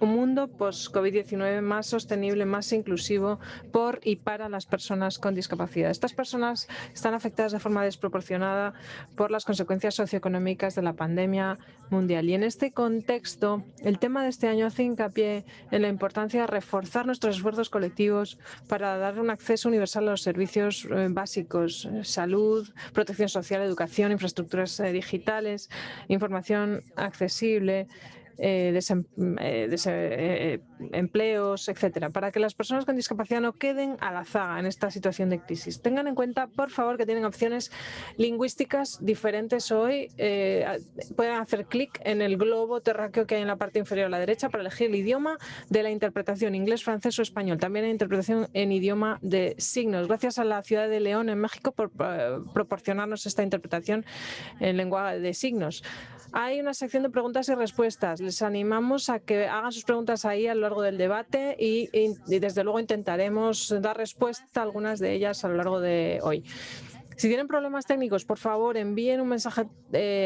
un mundo post-COVID-19 más sostenible, más inclusivo por y para las personas con discapacidad. Estas personas están afectadas de forma desproporcionada por las consecuencias socioeconómicas de la pandemia mundial. Y en este contexto, el tema de este año hace hincapié en la importancia de reforzar nuestros esfuerzos colectivos para dar un acceso universal a los servicios básicos, salud, protección social, educación, infraestructuras digitales, información accesible, empleos, etcétera, para que las personas con discapacidad no queden a la zaga en esta situación de crisis. Tengan en cuenta, por favor, que tienen opciones lingüísticas diferentes hoy. Pueden hacer clic en el globo terráqueo que hay en la parte inferior a la derecha para elegir el idioma de la interpretación, inglés, francés o español. También hay interpretación en idioma de signos. Gracias a la ciudad de León, en México, por proporcionarnos esta interpretación en lengua de signos. Hay una sección de preguntas y respuestas. Les animamos a que hagan sus preguntas ahí a lo largo del debate y desde luego intentaremos dar respuesta a algunas de ellas a lo largo de hoy. Si tienen problemas técnicos, por favor, envíen un mensaje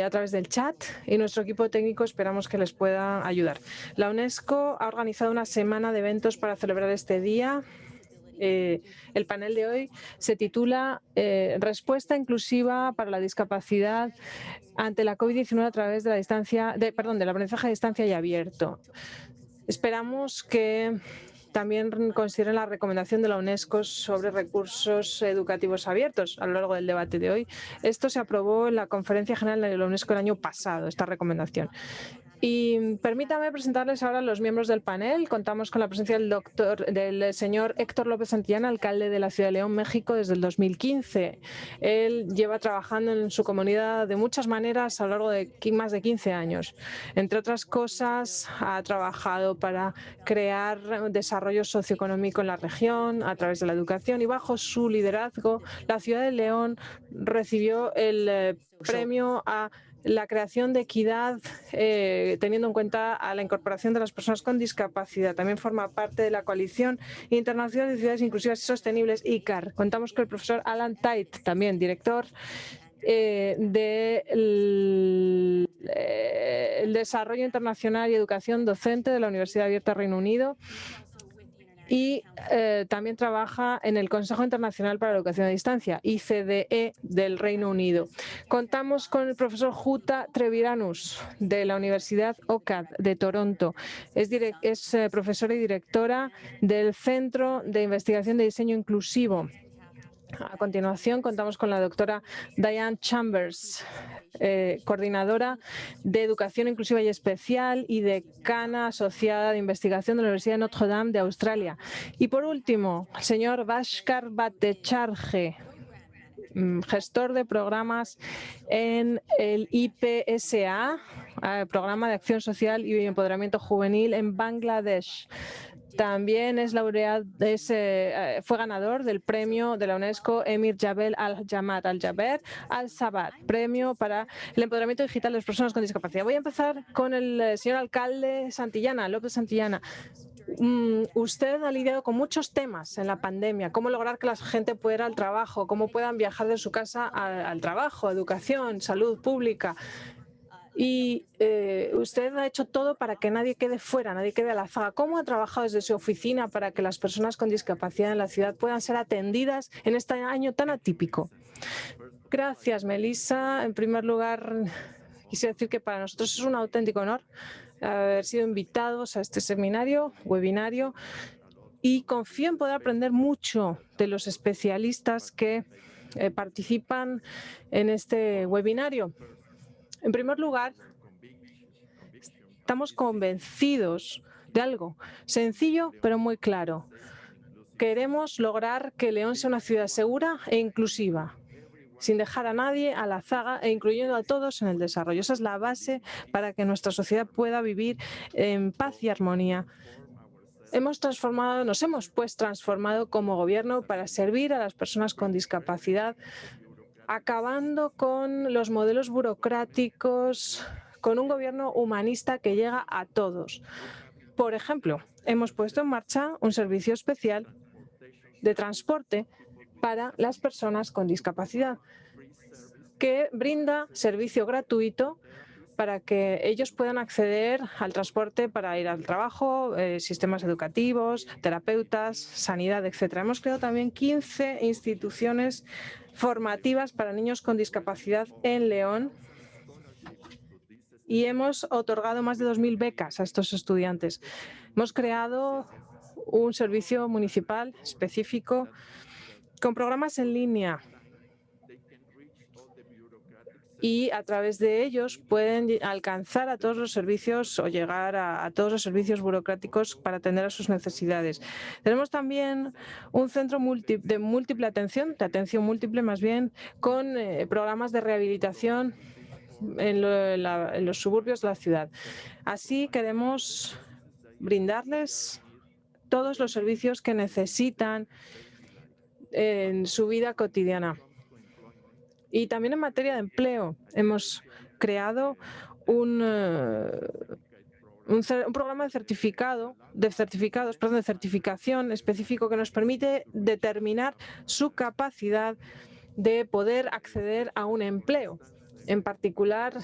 a través del chat y nuestro equipo técnico esperamos que les pueda ayudar. La UNESCO ha organizado una semana de eventos para celebrar este día. El panel de hoy se titula Respuesta inclusiva para la discapacidad ante la COVID-19 a través de del aprendizaje a distancia y abierto. Esperamos que también consideren la recomendación de la UNESCO sobre recursos educativos abiertos a lo largo del debate de hoy. Esto se aprobó en la Conferencia General de la UNESCO el año pasado, esta recomendación. Y permítame presentarles ahora a los miembros del panel. Contamos con la presencia del señor Héctor López Santillana, alcalde de la Ciudad de León, México, desde el 2015. Él lleva trabajando en su comunidad de muchas maneras a lo largo de más de 15 años. Entre otras cosas, ha trabajado para crear desarrollo socioeconómico en la región a través de la educación y bajo su liderazgo, la Ciudad de León recibió el premio a la creación de equidad teniendo en cuenta a la incorporación de las personas con discapacidad. También forma parte de la Coalición Internacional de Ciudades Inclusivas y Sostenibles, ICAR. Contamos con el profesor Alan Tait, también director del Desarrollo Internacional y Educación Docente de la Universidad Abierta Reino Unido. Y también trabaja en el Consejo Internacional para la Educación a Distancia, ICDE, del Reino Unido. Contamos con el profesor Jutta Treviranus, de la Universidad OCAD de Toronto. Es profesora y directora del Centro de Investigación de Diseño Inclusivo. A continuación, contamos con la doctora Diane Chambers, coordinadora de Educación Inclusiva y Especial y decana asociada de investigación de la Universidad de Notre Dame de Australia. Y por último, el señor Bhaskar Bhattacharjee, gestor de programas en el IPSA, Programa de Acción Social y Empoderamiento Juvenil en Bangladesh. También fue ganador del premio de la UNESCO Emir Jabel Al-Jaber Al-Sabah, premio para el empoderamiento digital de las personas con discapacidad. Voy a empezar con el señor alcalde Santillana, López Santillana. Usted ha lidiado con muchos temas en la pandemia, cómo lograr que la gente pueda ir al trabajo, cómo puedan viajar de su casa al trabajo, educación, salud pública. Y usted ha hecho todo para que nadie quede fuera, nadie quede a la zaga. ¿Cómo ha trabajado desde su oficina para que las personas con discapacidad en la ciudad puedan ser atendidas en este año tan atípico? Gracias, Melissa. En primer lugar, quisiera decir que para nosotros es un auténtico honor haber sido invitados a este webinario, y confío en poder aprender mucho de los especialistas que participan en este webinario. En primer lugar, estamos convencidos de algo sencillo pero muy claro. Queremos lograr que León sea una ciudad segura e inclusiva, sin dejar a nadie a la zaga e incluyendo a todos en el desarrollo. Esa es la base para que nuestra sociedad pueda vivir en paz y armonía. Nos hemos transformado como gobierno para servir a las personas con discapacidad, acabando con los modelos burocráticos, con un gobierno humanista que llega a todos. Por ejemplo, hemos puesto en marcha un servicio especial de transporte para las personas con discapacidad, que brinda servicio gratuito para que ellos puedan acceder al transporte para ir al trabajo, sistemas educativos, terapeutas, sanidad, etc. Hemos creado también 15 instituciones formativas para niños con discapacidad en León y hemos otorgado más de 2.000 becas a estos estudiantes. Hemos creado un servicio municipal específico con programas en línea y a través de ellos pueden alcanzar a todos los servicios o llegar a todos los servicios burocráticos para atender a sus necesidades. Tenemos también un centro de múltiple atención, de atención múltiple más bien, con programas de rehabilitación en los suburbios de la ciudad. Así queremos brindarles todos los servicios que necesitan en su vida cotidiana. Y también en materia de empleo hemos creado un programa de certificación específico que nos permite determinar su capacidad de poder acceder a un empleo. En particular,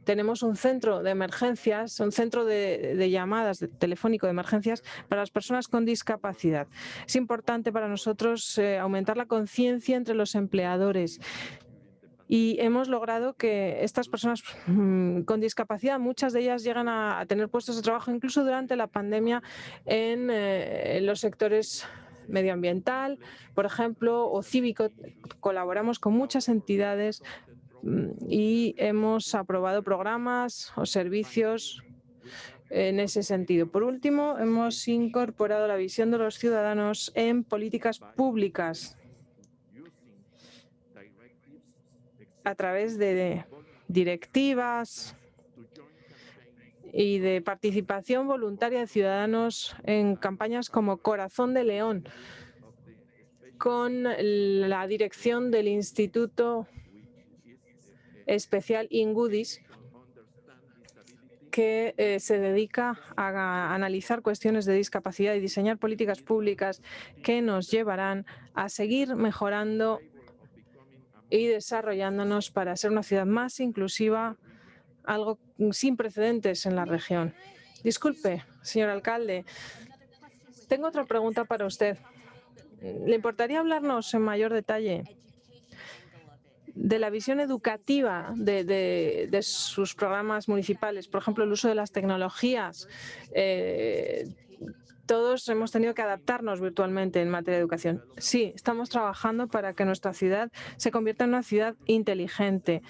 tenemos un centro de emergencias, un centro de llamadas telefónico de emergencias para las personas con discapacidad. Es importante para nosotros aumentar la conciencia entre los empleadores. Y hemos logrado que estas personas con discapacidad, muchas de ellas llegan a tener puestos de trabajo incluso durante la pandemia en los sectores medioambiental, por ejemplo, o cívico. Colaboramos con muchas entidades y hemos aprobado programas o servicios en ese sentido. Por último, hemos incorporado la visión de los ciudadanos en políticas públicas a través de directivas y de participación voluntaria de ciudadanos en campañas como Corazón de León, con la dirección del Instituto Especial Ingudis, que se dedica a analizar cuestiones de discapacidad y diseñar políticas públicas que nos llevarán a seguir mejorando y desarrollándonos para ser una ciudad más inclusiva, algo sin precedentes en la región. Disculpe, señor alcalde, tengo otra pregunta para usted. ¿Le importaría hablarnos en mayor detalle de la visión educativa de sus programas municipales? Por ejemplo, el uso de las tecnologías. Todos hemos tenido que adaptarnos virtualmente en materia de educación. Sí, estamos trabajando para que nuestra ciudad se convierta en una ciudad inteligente.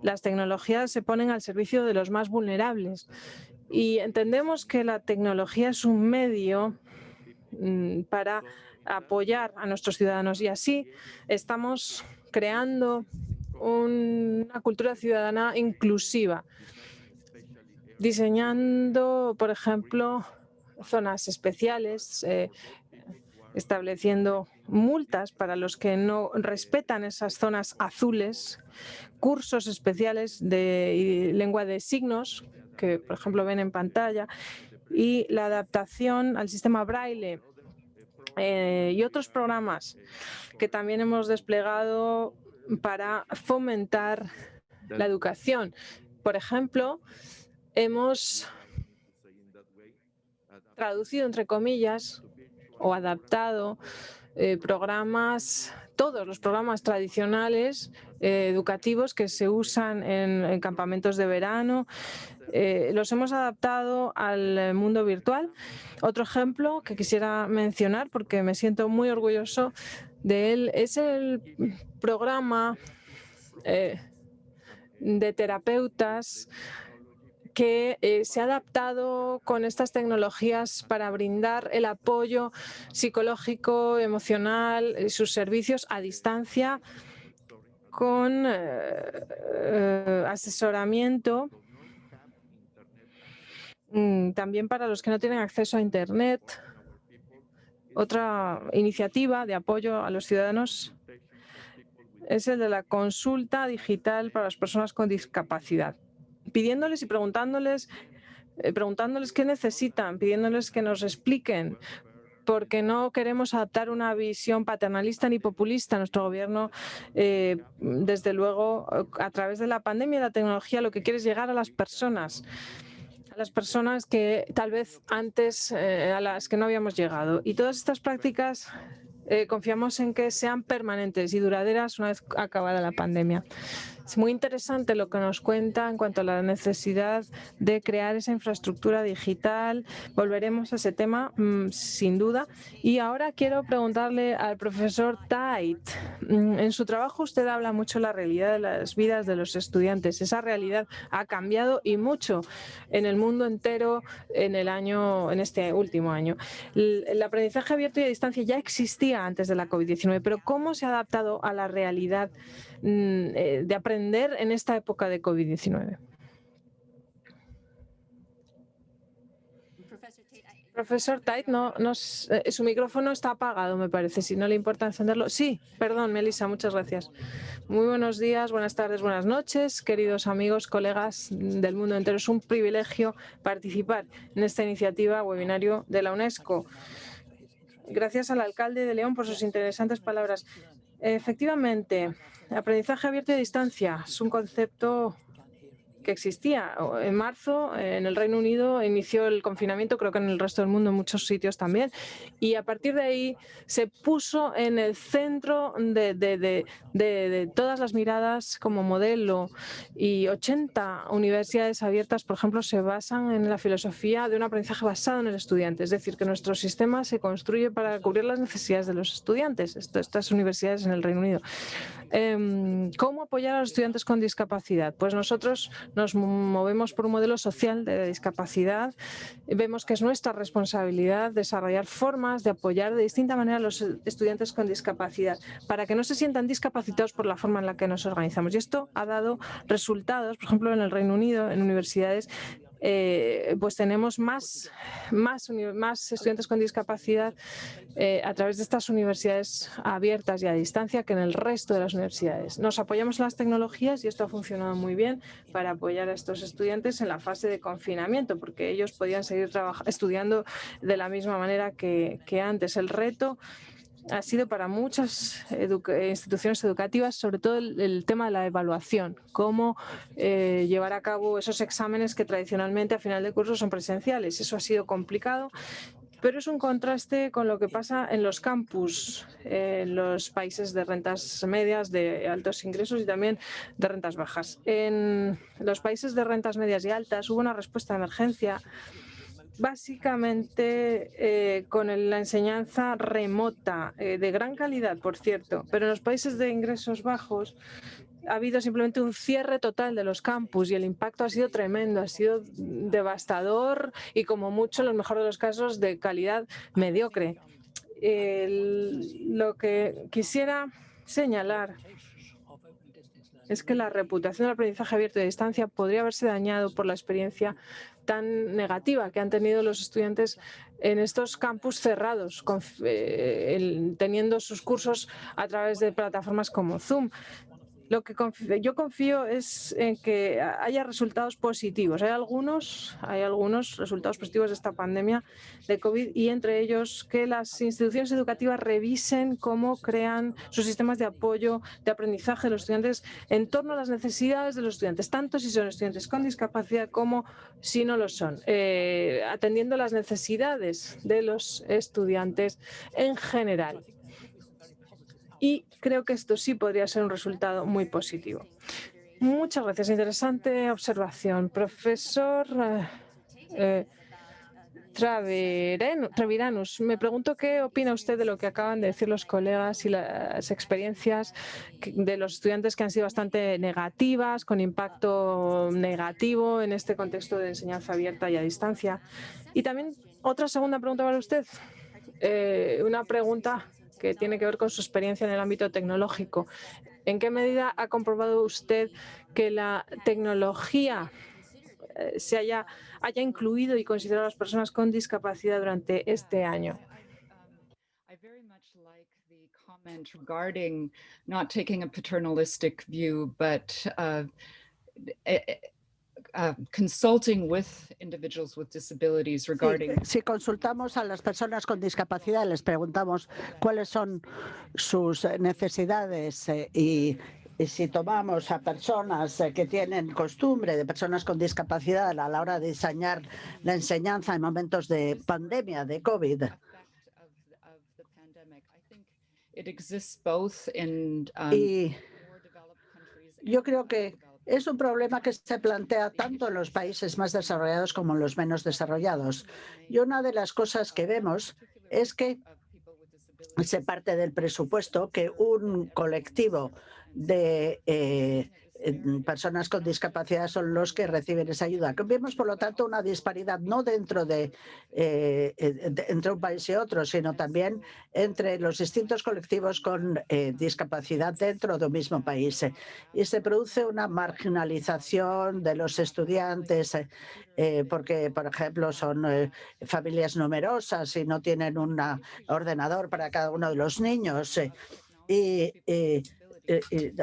Las tecnologías se ponen al servicio de los más vulnerables y entendemos que la tecnología es un medio para apoyar a nuestros ciudadanos y así estamos creando una cultura ciudadana inclusiva, diseñando, por ejemplo, zonas especiales, estableciendo multas para los que no respetan esas zonas azules, cursos especiales de lengua de signos, que por ejemplo ven en pantalla, y la adaptación al sistema Braille y otros programas que también hemos desplegado para fomentar la educación. Por ejemplo, hemos traducido, entre comillas, o adaptado programas, todos los programas tradicionales educativos que se usan en campamentos de verano, los hemos adaptado al mundo virtual. Otro ejemplo que quisiera mencionar, porque me siento muy orgulloso de él, es el programa de terapeutas que se ha adaptado con estas tecnologías para brindar el apoyo psicológico, emocional, sus servicios a distancia con asesoramiento también para los que no tienen acceso a Internet. Otra iniciativa de apoyo a los ciudadanos es el de la consulta digital para las personas con discapacidad, pidiéndoles y preguntándoles qué necesitan, pidiéndoles que nos expliquen, porque no queremos adoptar una visión paternalista ni populista. Nuestro gobierno, desde luego, a través de la pandemia y la tecnología, lo que quiere es llegar a las personas que tal vez antes a las que no habíamos llegado. Y todas estas prácticas confiamos en que sean permanentes y duraderas una vez acabada la pandemia. Es muy interesante lo que nos cuenta en cuanto a la necesidad de crear esa infraestructura digital. Volveremos a ese tema, sin duda. Y ahora quiero preguntarle al profesor Tait. En su trabajo usted habla mucho de la realidad de las vidas de los estudiantes. Esa realidad ha cambiado y mucho en el mundo entero en este último año. El aprendizaje abierto y a distancia ya existía antes de la COVID-19, pero ¿cómo se ha adaptado a la realidad de aprender en esta época de COVID-19? Profesor Tait, su micrófono está apagado, me parece. Si no le importa encenderlo. Sí, perdón, Melissa, muchas gracias. Muy buenos días, buenas tardes, buenas noches, queridos amigos, colegas del mundo entero. Es un privilegio participar en esta iniciativa webinario de la UNESCO. Gracias al alcalde de León por sus interesantes palabras. Efectivamente, aprendizaje abierto y a distancia es un concepto que existía. En marzo, en el Reino Unido, inició el confinamiento, creo que en el resto del mundo, en muchos sitios también, y a partir de ahí se puso en el centro de todas las miradas como modelo, y 80 universidades abiertas, por ejemplo, se basan en la filosofía de un aprendizaje basado en el estudiante, es decir, que nuestro sistema se construye para cubrir las necesidades de los estudiantes, estas universidades en el Reino Unido. ¿Cómo apoyar a los estudiantes con discapacidad? Pues nosotros nos movemos por un modelo social de discapacidad. Vemos que es nuestra responsabilidad desarrollar formas de apoyar de distinta manera a los estudiantes con discapacidad para que no se sientan discapacitados por la forma en la que nos organizamos. Y esto ha dado resultados, por ejemplo, en el Reino Unido, en universidades, pues tenemos más estudiantes con discapacidad a través de estas universidades abiertas y a distancia que en el resto de las universidades. Nos apoyamos en las tecnologías y esto ha funcionado muy bien para apoyar a estos estudiantes en la fase de confinamiento, porque ellos podían seguir estudiando de la misma manera que antes. El reto ha sido para muchas instituciones educativas, sobre todo el tema de la evaluación, cómo llevar a cabo esos exámenes que tradicionalmente a final de curso son presenciales. Eso ha sido complicado, pero es un contraste con lo que pasa en los campus, en los países de rentas medias, de altos ingresos y también de rentas bajas. En los países de rentas medias y altas hubo una respuesta de emergencia básicamente con la enseñanza remota, de gran calidad, por cierto, pero en los países de ingresos bajos ha habido simplemente un cierre total de los campus y el impacto ha sido tremendo, ha sido devastador y como mucho, en los mejores de los casos, de calidad mediocre. Lo que quisiera señalar es que la reputación del aprendizaje abierto y a distancia podría haberse dañado por la experiencia tan negativa que han tenido los estudiantes en estos campus cerrados, teniendo sus cursos a través de plataformas como Zoom. Lo que yo confío es en que haya resultados positivos. Hay algunos resultados positivos de esta pandemia de COVID y entre ellos que las instituciones educativas revisen cómo crean sus sistemas de apoyo, de aprendizaje de los estudiantes en torno a las necesidades de los estudiantes, tanto si son estudiantes con discapacidad como si no lo son, atendiendo las necesidades de los estudiantes en general. Y creo que esto sí podría ser un resultado muy positivo. Muchas gracias. Interesante observación. Profesor Treviranus, me pregunto qué opina usted de lo que acaban de decir los colegas y las experiencias de los estudiantes que han sido bastante negativas, con impacto negativo en este contexto de enseñanza abierta y a distancia. Y también otra segunda pregunta para usted. Una pregunta que tiene que ver con su experiencia en el ámbito tecnológico. ¿En qué medida ha comprobado usted que la tecnología haya incluido y considerado a las personas con discapacidad durante este año? I very much like the comment regarding not taking a paternalistic view, but consulting with individuals with disabilities regarding. Si consultamos a las personas con discapacidad, les preguntamos cuáles son sus necesidades y si tomamos a personas que tienen costumbre de personas con discapacidad a la hora de diseñar la enseñanza en momentos de pandemia, de COVID. Y yo creo que es un problema que se plantea tanto en los países más desarrollados como en los menos desarrollados. Y una de las cosas que vemos es que se parte del presupuesto que un colectivo de personas con discapacidad son los que reciben esa ayuda. Vemos, por lo tanto, una disparidad no dentro de entre un país y otro, sino también entre los distintos colectivos con discapacidad dentro de un mismo país. Y se produce una marginalización de los estudiantes porque, por ejemplo, son familias numerosas y no tienen un ordenador para cada uno de los niños. Y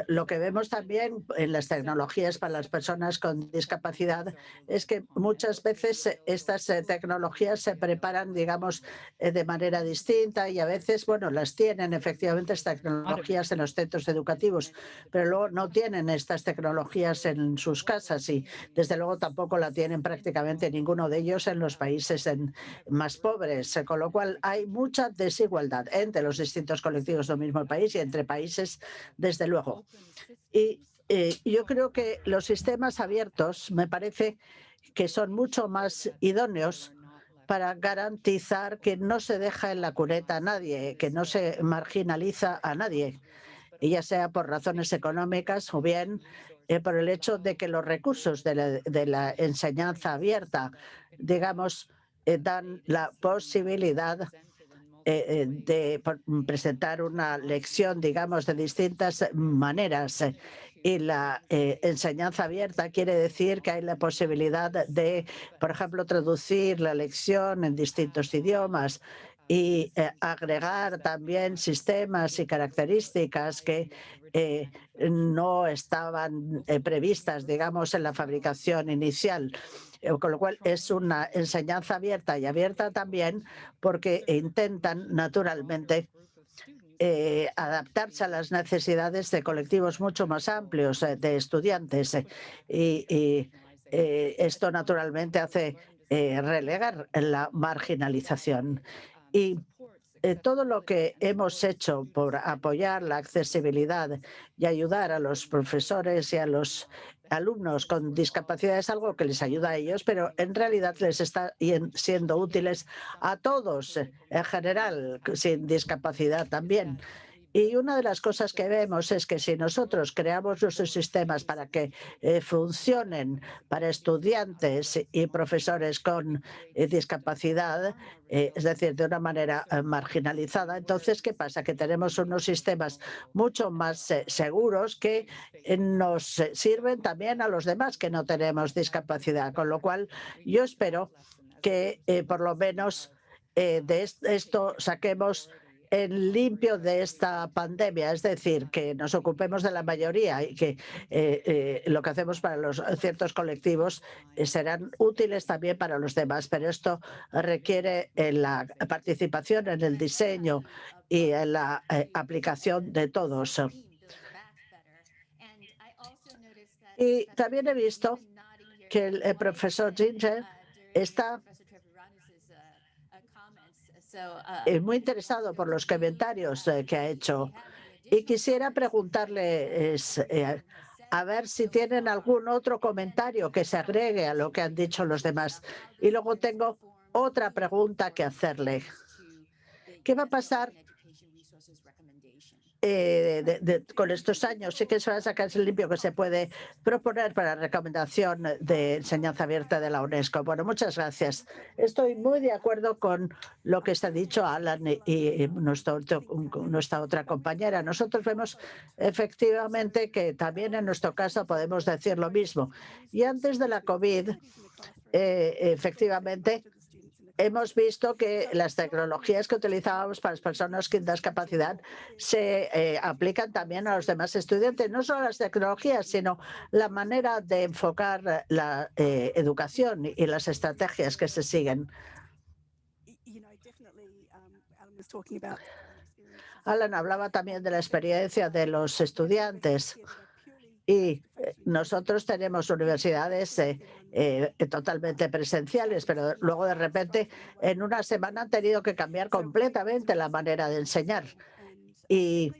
lo que vemos también en las tecnologías para las personas con discapacidad es que muchas veces estas tecnologías se preparan, digamos, de manera distinta y a veces, bueno, las tienen efectivamente estas tecnologías en los centros educativos, pero luego no tienen estas tecnologías en sus casas y desde luego tampoco la tienen prácticamente ninguno de ellos en los países más pobres, con lo cual hay mucha desigualdad entre los distintos colectivos del mismo país y entre países, desde luego. Y yo creo que los sistemas abiertos me parece que son mucho más idóneos para garantizar que no se deja en la cuneta a nadie, que no se marginaliza a nadie, ya sea por razones económicas o bien por el hecho de que los recursos de la enseñanza abierta, digamos, dan la posibilidad de presentar una lección, digamos, de distintas maneras. Y la enseñanza abierta quiere decir que hay la posibilidad de, por ejemplo, traducir la lección en distintos idiomas y agregar también sistemas y características que no estaban previstas, digamos, en la fabricación inicial. Con lo cual es una enseñanza abierta y abierta también porque intentan naturalmente adaptarse a las necesidades de colectivos mucho más amplios de estudiantes y esto naturalmente hace relegar la marginalización. Y todo lo que hemos hecho por apoyar la accesibilidad y ayudar a los profesores y a los alumnos con discapacidad es algo que les ayuda a ellos, pero en realidad les está siendo útiles a todos en general, sin discapacidad también. Y una de las cosas que vemos es que si nosotros creamos nuestros sistemas para que funcionen para estudiantes y profesores con discapacidad, es decir, de una manera marginalizada, entonces, ¿qué pasa? Que tenemos unos sistemas mucho más seguros que nos sirven también a los demás que no tenemos discapacidad. Con lo cual, yo espero que por lo menos de esto saquemos en limpio de esta pandemia, es decir, que nos ocupemos de la mayoría y que lo que hacemos para los ciertos colectivos serán útiles también para los demás, pero esto requiere la participación en el diseño y en la aplicación de todos. Y también he visto que el profesor Ginger está muy interesado por los comentarios que ha hecho y quisiera preguntarle a ver si tienen algún otro comentario que se agregue a lo que han dicho los demás. Y luego tengo otra pregunta que hacerle. ¿Qué va a pasar con estos años? Sí que se va a sacar ese limpio que se puede proponer para la recomendación de enseñanza abierta de la UNESCO. Bueno, muchas gracias. Estoy muy de acuerdo con lo que está dicho Alan y nuestra otra compañera. Nosotros vemos efectivamente que también en nuestro caso podemos decir lo mismo. Y antes de la COVID, efectivamente, hemos visto que las tecnologías que utilizábamos para las personas con discapacidad se aplican también a los demás estudiantes. No solo las tecnologías, sino la manera de enfocar la educación y las estrategias que se siguen. Alan hablaba también de la experiencia de los estudiantes. Y nosotros tenemos universidades totalmente presenciales, pero luego de repente en una semana han tenido que cambiar completamente la manera de enseñar. Y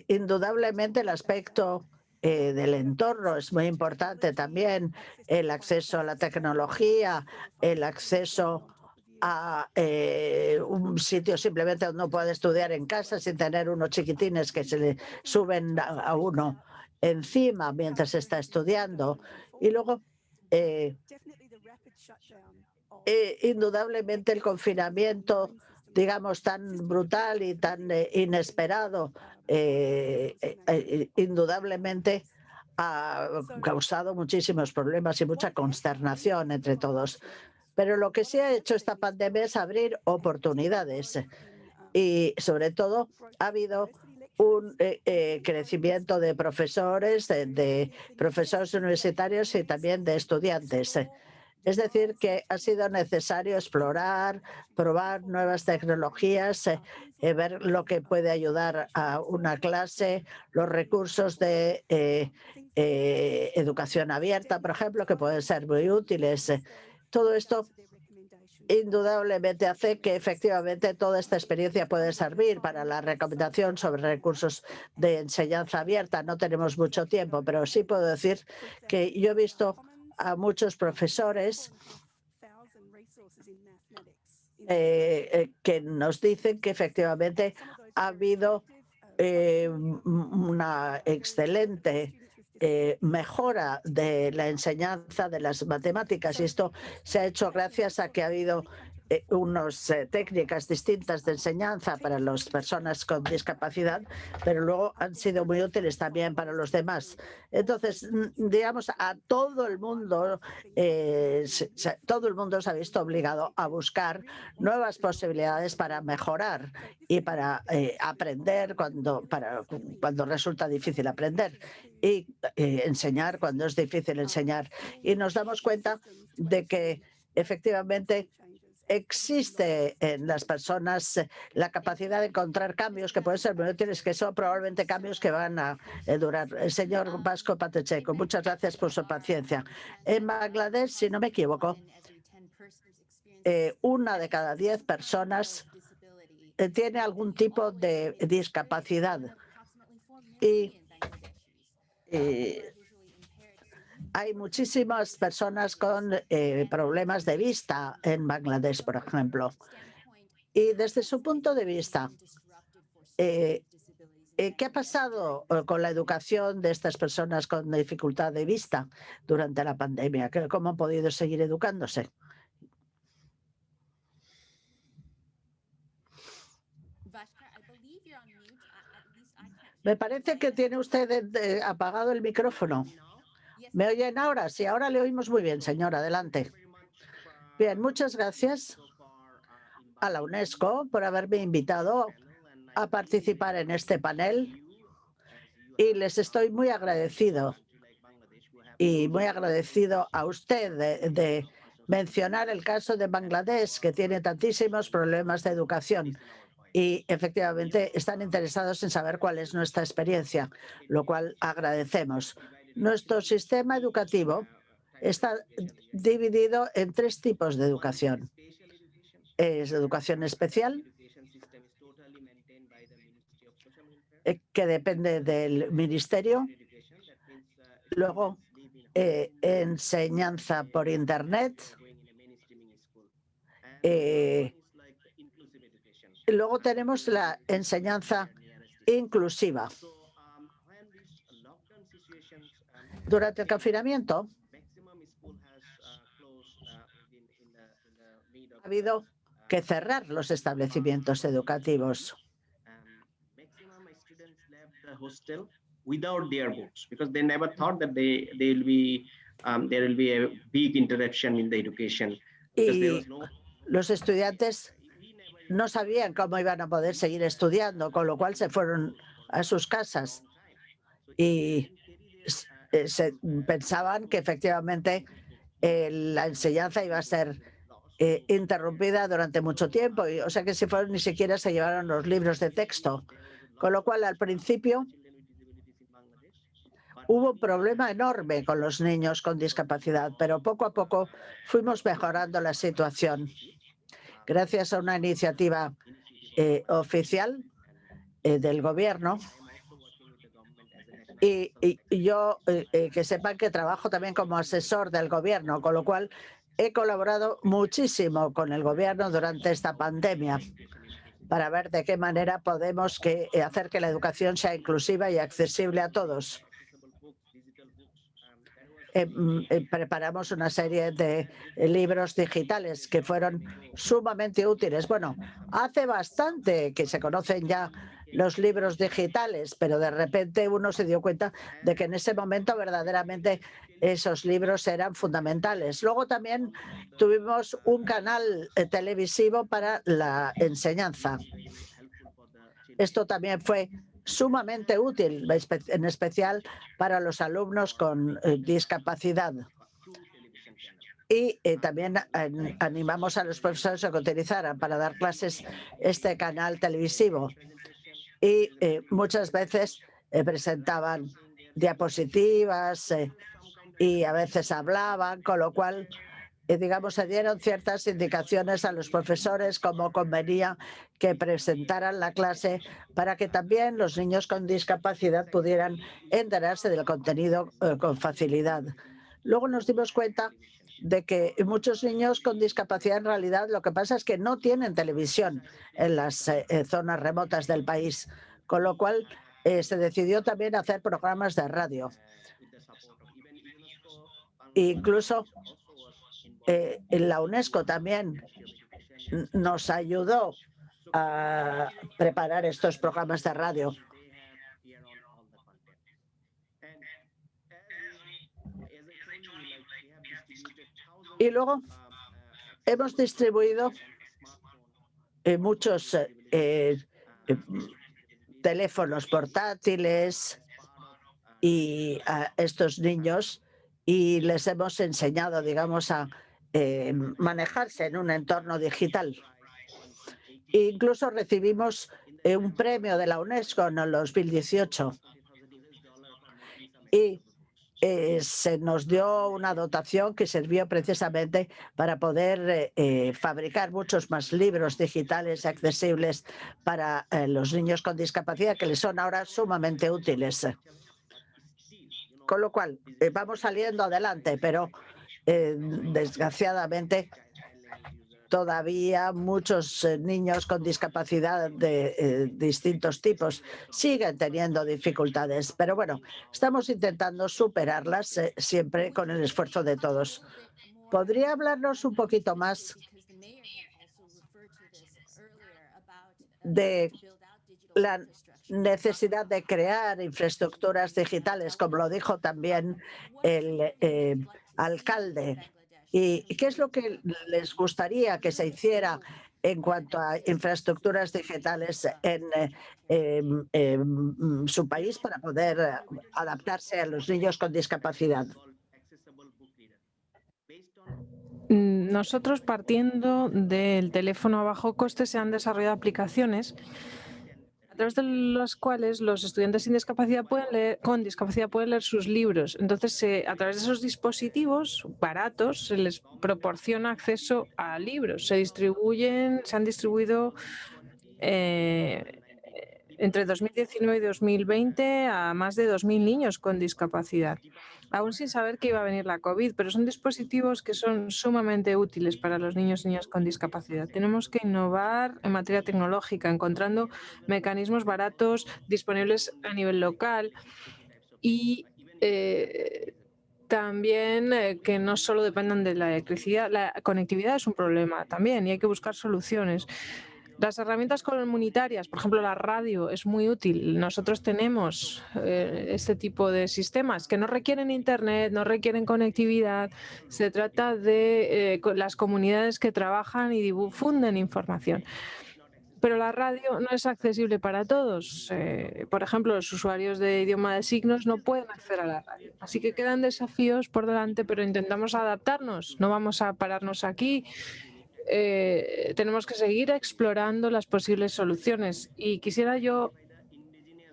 indudablemente el aspecto del entorno es muy importante también, el acceso a la tecnología, el acceso a un sitio simplemente donde uno puede estudiar en casa sin tener unos chiquitines que se le suben a uno encima mientras está estudiando. Y luego, indudablemente el confinamiento, digamos, tan brutal y tan inesperado, indudablemente ha causado muchísimos problemas y mucha consternación entre todos. Pero lo que sí ha hecho esta pandemia es abrir oportunidades y, sobre todo, ha habido un crecimiento de profesores, de profesores universitarios y también de estudiantes. Es decir, que ha sido necesario explorar, probar nuevas tecnologías, ver lo que puede ayudar a una clase, los recursos de educación abierta, por ejemplo, que pueden ser muy útiles. Todo esto indudablemente hace que efectivamente toda esta experiencia puede servir para la recomendación sobre recursos de enseñanza abierta. No tenemos mucho tiempo, pero sí puedo decir que yo he visto a muchos profesores que nos dicen que efectivamente ha habido una excelente mejora de la enseñanza de las matemáticas, y esto se ha hecho gracias a que ha habido unas técnicas distintas de enseñanza para las personas con discapacidad, pero luego han sido muy útiles también para los demás. Entonces, digamos, a todo el mundo, todo el mundo se ha visto obligado a buscar nuevas posibilidades para mejorar y para aprender cuando resulta difícil aprender, y enseñar cuando es difícil enseñar. Y nos damos cuenta de que efectivamente existe en las personas la capacidad de encontrar cambios que pueden ser muy útiles, que son probablemente cambios que van a durar. El señor Vasco Patecheco, muchas gracias por su paciencia. En Bangladesh, si no me equivoco, 1 de cada 10 personas tiene algún tipo de discapacidad. Y hay muchísimas personas con problemas de vista en Bangladesh, por ejemplo. Y desde su punto de vista, ¿qué ha pasado con la educación de estas personas con dificultad de vista durante la pandemia? ¿Cómo han podido seguir educándose? Me parece que tiene usted apagado el micrófono. ¿Me oyen ahora? Sí, ahora le oímos muy bien, señor. Adelante. Bien, muchas gracias a la UNESCO por haberme invitado a participar en este panel, y les estoy muy agradecido. Y muy agradecido a usted de mencionar el caso de Bangladesh, que tiene tantísimos problemas de educación. Y efectivamente están interesados en saber cuál es nuestra experiencia, lo cual agradecemos. Nuestro sistema educativo está dividido en 3 tipos de educación. Es educación especial, que depende del ministerio. Luego, enseñanza por Internet. Luego tenemos la enseñanza inclusiva. Durante el confinamiento ha habido que cerrar los establecimientos educativos. Without their books, because they never thought that there will be a big interruption in the education. Y los estudiantes no sabían cómo iban a poder seguir estudiando, con lo cual se fueron a sus casas y pensaban que efectivamente la enseñanza iba a ser interrumpida durante mucho tiempo, o sea que si fueron ni siquiera se llevaron los libros de texto, con lo cual al principio hubo un problema enorme con los niños con discapacidad, pero poco a poco fuimos mejorando la situación gracias a una iniciativa oficial del gobierno. Y yo que sepan que trabajo también como asesor del gobierno, con lo cual he colaborado muchísimo con el gobierno durante esta pandemia para ver de qué manera podemos hacer que la educación sea inclusiva y accesible a todos. Preparamos una serie de libros digitales que fueron sumamente útiles. Bueno, hace bastante que se conocen ya los libros digitales, pero de repente uno se dio cuenta de que en ese momento verdaderamente esos libros eran fundamentales. Luego también tuvimos un canal televisivo para la enseñanza. Esto también fue sumamente útil, en especial para los alumnos con discapacidad. Y también animamos a los profesores a que utilizaran para dar clases este canal televisivo. Y muchas veces presentaban diapositivas y a veces hablaban, con lo cual digamos, se dieron ciertas indicaciones a los profesores cómo convenía que presentaran la clase para que también los niños con discapacidad pudieran enterarse del contenido con facilidad. Luego nos dimos cuenta de que muchos niños con discapacidad en realidad lo que pasa es que no tienen televisión en las zonas remotas del país, con lo cual se decidió también hacer programas de radio. Incluso la UNESCO también nos ayudó a preparar estos programas de radio. Y luego hemos distribuido muchos teléfonos portátiles y a estos niños y les hemos enseñado, digamos, a manejarse en un entorno digital. Incluso recibimos un premio de la UNESCO en el 2018 y se nos dio una dotación que sirvió precisamente para poder fabricar muchos más libros digitales accesibles para los niños con discapacidad, que les son ahora sumamente útiles. Con lo cual, vamos saliendo adelante, pero desgraciadamente todavía muchos niños con discapacidad de distintos tipos siguen teniendo dificultades. Pero bueno, estamos intentando superarlas siempre con el esfuerzo de todos. ¿Podría hablarnos un poquito más de la necesidad de crear infraestructuras digitales, como lo dijo también el alcalde? ¿Y qué es lo que les gustaría que se hiciera en cuanto a infraestructuras digitales en su país para poder adaptarse a los niños con discapacidad? Nosotros, partiendo del teléfono a bajo coste, se han desarrollado aplicaciones a través de las cuales los estudiantes con discapacidad pueden leer sus libros. Entonces, a través de esos dispositivos baratos se les proporciona acceso a libros. Se han distribuido entre 2019 y 2020 a más de 2.000 niños con discapacidad, aún sin saber que iba a venir la COVID, pero son dispositivos que son sumamente útiles para los niños y niñas con discapacidad. Tenemos que innovar en materia tecnológica, encontrando mecanismos baratos disponibles a nivel local y también que no solo dependan de la electricidad. La conectividad es un problema también y hay que buscar soluciones. Las herramientas comunitarias, por ejemplo, la radio es muy útil. Nosotros tenemos este tipo de sistemas que no requieren internet, no requieren conectividad. Se trata de las comunidades que trabajan y difunden información. Pero la radio no es accesible para todos. Por ejemplo, los usuarios de idioma de signos no pueden acceder a la radio. Así que quedan desafíos por delante, pero intentamos adaptarnos. No vamos a pararnos aquí. Tenemos que seguir explorando las posibles soluciones. Y quisiera yo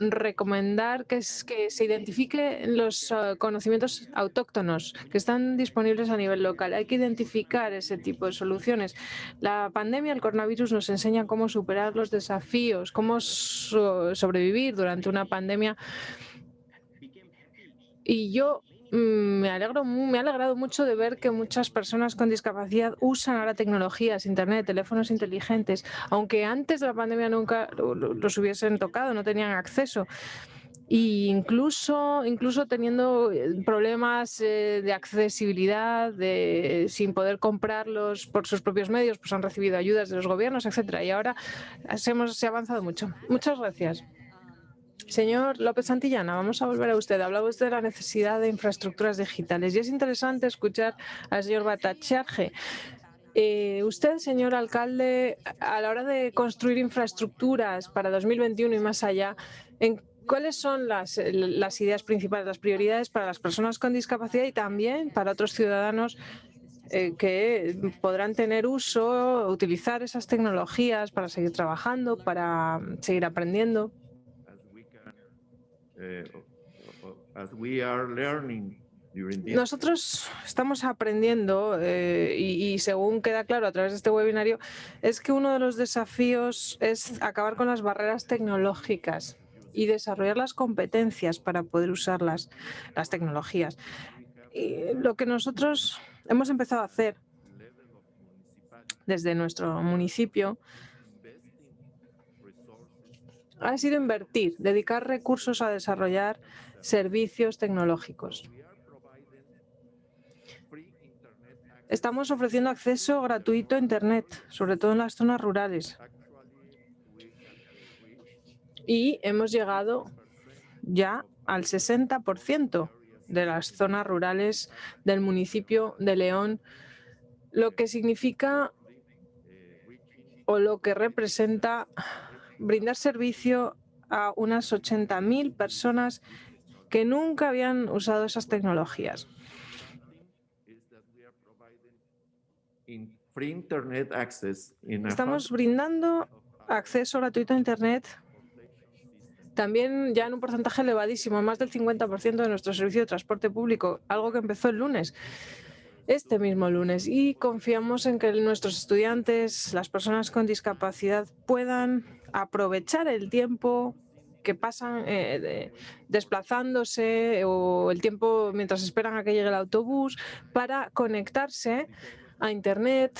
recomendar que se identifiquen los conocimientos autóctonos que están disponibles a nivel local. Hay que identificar ese tipo de soluciones. La pandemia, el coronavirus, nos enseña cómo superar los desafíos, cómo sobrevivir durante una pandemia. Y yo me ha alegrado mucho de ver que muchas personas con discapacidad usan ahora tecnologías, internet, teléfonos inteligentes, aunque antes de la pandemia nunca los hubiesen tocado, no tenían acceso. Y incluso teniendo problemas de accesibilidad, sin poder comprarlos por sus propios medios, pues han recibido ayudas de los gobiernos, etcétera. Y ahora se ha avanzado mucho. Muchas gracias. Señor López Santillana, vamos a volver a usted. Hablaba usted de la necesidad de infraestructuras digitales y es interesante escuchar al señor Bhattacharjee. Usted, señor alcalde, a la hora de construir infraestructuras para 2021 y más allá, ¿cuáles son las ideas principales, las prioridades para las personas con discapacidad y también para otros ciudadanos que podrán tener uso, utilizar esas tecnologías para seguir trabajando, para seguir aprendiendo? Nosotros estamos aprendiendo y según queda claro a través de este webinario, es que uno de los desafíos es acabar con las barreras tecnológicas y desarrollar las competencias para poder usar las tecnologías. Y lo que nosotros hemos empezado a hacer desde nuestro municipio ha sido invertir, dedicar recursos a desarrollar servicios tecnológicos. Estamos ofreciendo acceso gratuito a Internet, sobre todo en las zonas rurales. Y hemos llegado ya al 60% de las zonas rurales del municipio de León, lo que significa o lo que representa brindar servicio a unas 80.000 personas que nunca habían usado esas tecnologías. Estamos brindando acceso gratuito a Internet también ya en un porcentaje elevadísimo, más del 50% de nuestro servicio de transporte público, algo que empezó el lunes, este mismo lunes. Y confiamos en que nuestros estudiantes, las personas con discapacidad, puedan aprovechar el tiempo que pasan desplazándose o el tiempo mientras esperan a que llegue el autobús para conectarse a Internet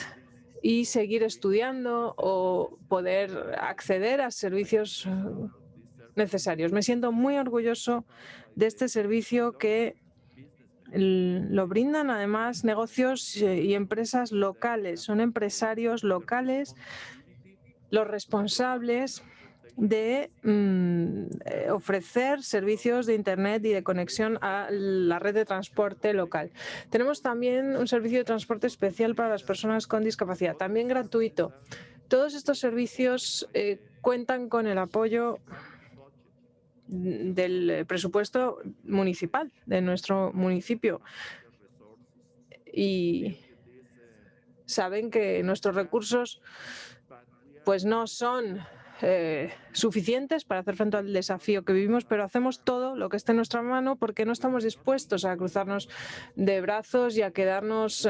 y seguir estudiando o poder acceder a servicios necesarios. Me siento muy orgulloso de este servicio que lo brindan además negocios y empresas locales. Son empresarios locales los responsables de ofrecer servicios de Internet y de conexión a la red de transporte local. Tenemos también un servicio de transporte especial para las personas con discapacidad, también gratuito. Todos estos servicios cuentan con el apoyo del presupuesto municipal de nuestro municipio y saben que nuestros recursos pues no son suficientes para hacer frente al desafío que vivimos, pero hacemos todo lo que esté en nuestra mano porque no estamos dispuestos a cruzarnos de brazos y a quedarnos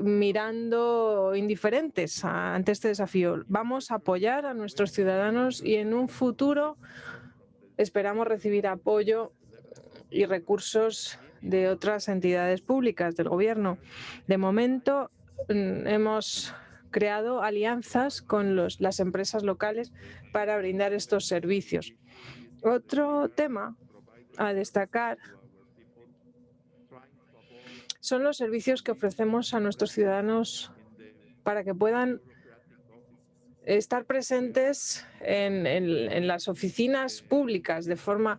mirando indiferentes ante este desafío. Vamos a apoyar a nuestros ciudadanos y en un futuro esperamos recibir apoyo y recursos de otras entidades públicas del gobierno. De momento hemos creado alianzas con las empresas locales para brindar estos servicios. Otro tema a destacar son los servicios que ofrecemos a nuestros ciudadanos para que puedan estar presentes en las oficinas públicas de forma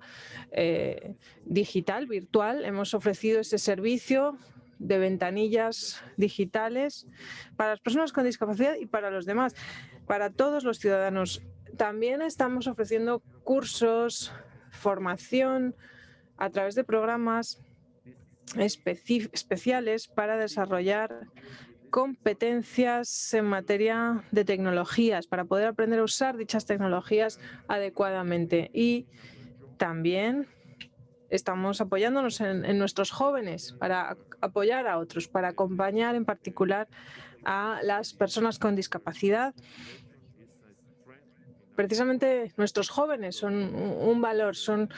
digital, virtual. Hemos ofrecido ese servicio de ventanillas digitales para las personas con discapacidad y para los demás, para todos los ciudadanos. También estamos ofreciendo cursos, formación a través de programas especiales para desarrollar competencias en materia de tecnologías, para poder aprender a usar dichas tecnologías adecuadamente. Y también estamos apoyándonos en nuestros jóvenes para apoyar a otros, para acompañar en particular a las personas con discapacidad. Precisamente nuestros jóvenes son un valor, son